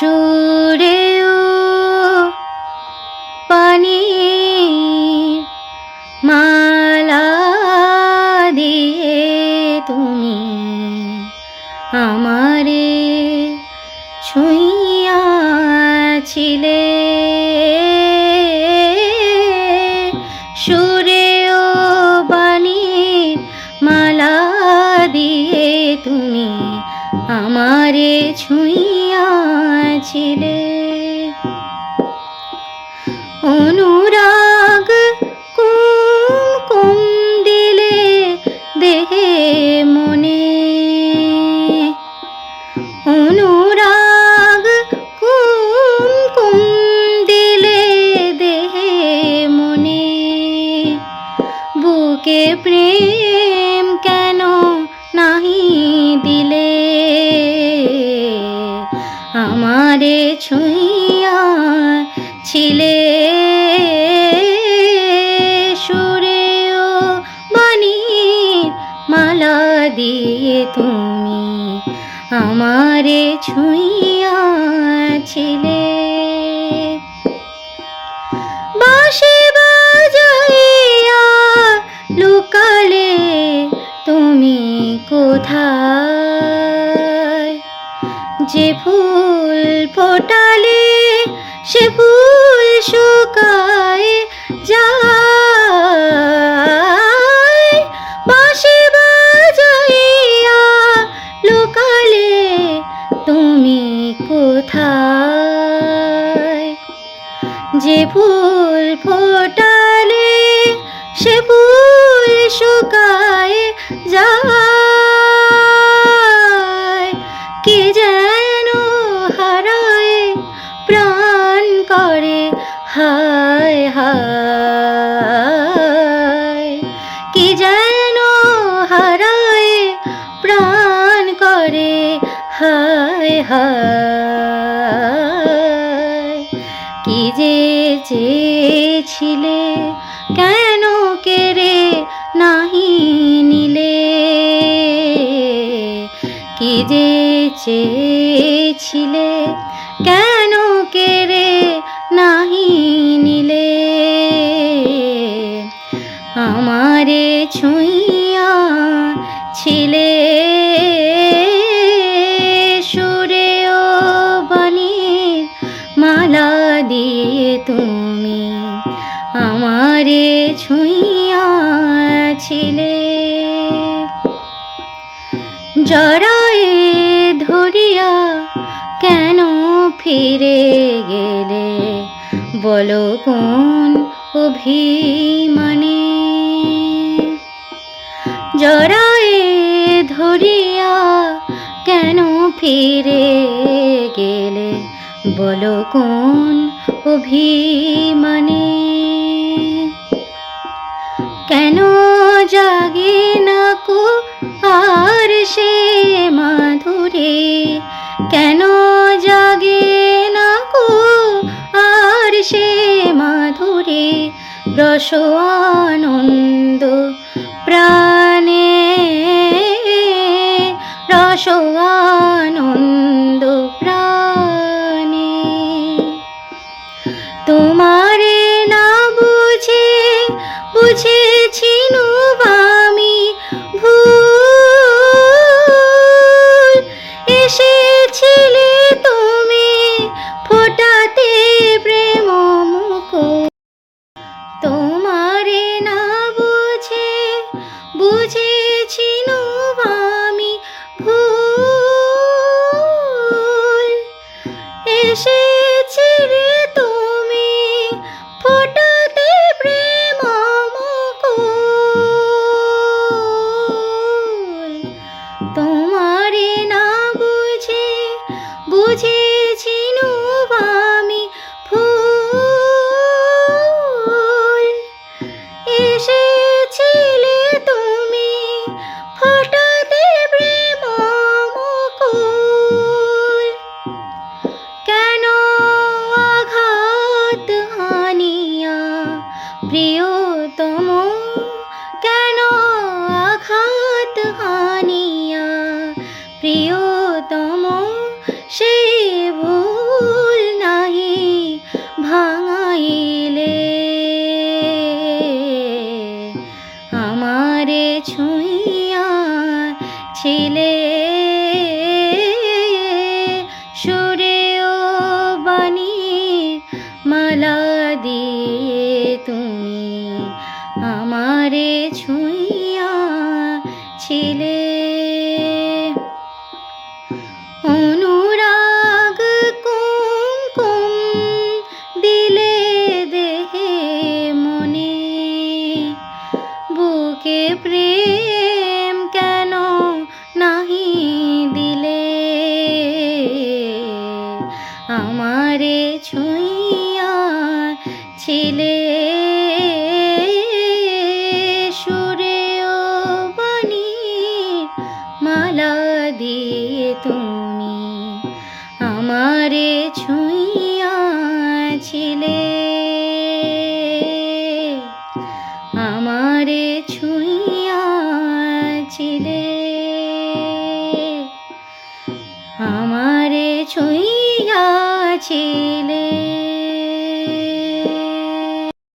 সুরেও পানির মালা দিয়ে তুমি আমারে ছুঁইয়াছিলে। সুরেও বাণীর মালা দিয়ে তুমি আমারে ছুঁইয়াছিলে। অনুরাগ কুমকুম দিলে দেহে মনে, অনুরাগ কুমকুম দিলে দেহে মনে। বুকে প্রেম কেন নাহি দিলে, আমারে ছুঁইয়াছিলে। সুরেও বাণীর মালা দিয়ে তুমি আমারে ছুঁইয়াছিলে। বাঁশি বাজাইয়া লুকালে তুমি কোথায়, যে ফুল ফোটালে সে ফুল শুকায় যায়। বাঁশি বাজাইয়া লুকালে তুমি কোথায়, যে ফুল ফোটালে সে ফুল শুকায় যায়। কে যেন হারায় প্রাণ করে হায় হায়, কে যেন হারায় প্রাণ করে হায় হায়। কি যে চেয়েছিলে কেন কেড়ে নাহি নিলে, কি যে চেয়েছিলে কেন কেড়ে নাহি নিলে। আমারে ছুঁইয়াছিলে। সুরেও বাণীর মালা দিয়ে তুমি আমারে ছুঁইয়াছিলে। জড়ায়ে ধরিয়া কেন ফিরে গেলে, বলো কোন অভিমানে। জড়ায়ে ধরিয়া কেন ফিরে গেলে, বলো কোন অভিমানে। কেন জাগে না কো আর সে মাধুরী, কেন জাগে না কো আর সে মাধুরী। রস আনন্দ প্রাণে, রস আনন্দ প্রাণে। তোমারে না বুঝে বুঝেছি আমি ভুল, এসেছিলে তুমি ফোটাতে প্রেম মুকুল। তোমারে না বুঝে বুঝেছি আমি ভুল, এসেছিলে তুমি ফোটাতে প্রেম মুকুল। তোমারে না বুঝে বুঝেছি আমি ভুল, এসেছিলে তুমি ফোটাতে প্রেম মুকুল। কেন আমারে ছুঁইয়াছিলে, আমারে ছুঁইয়াছিলে, আমারে ছুঁইয়াছিলে।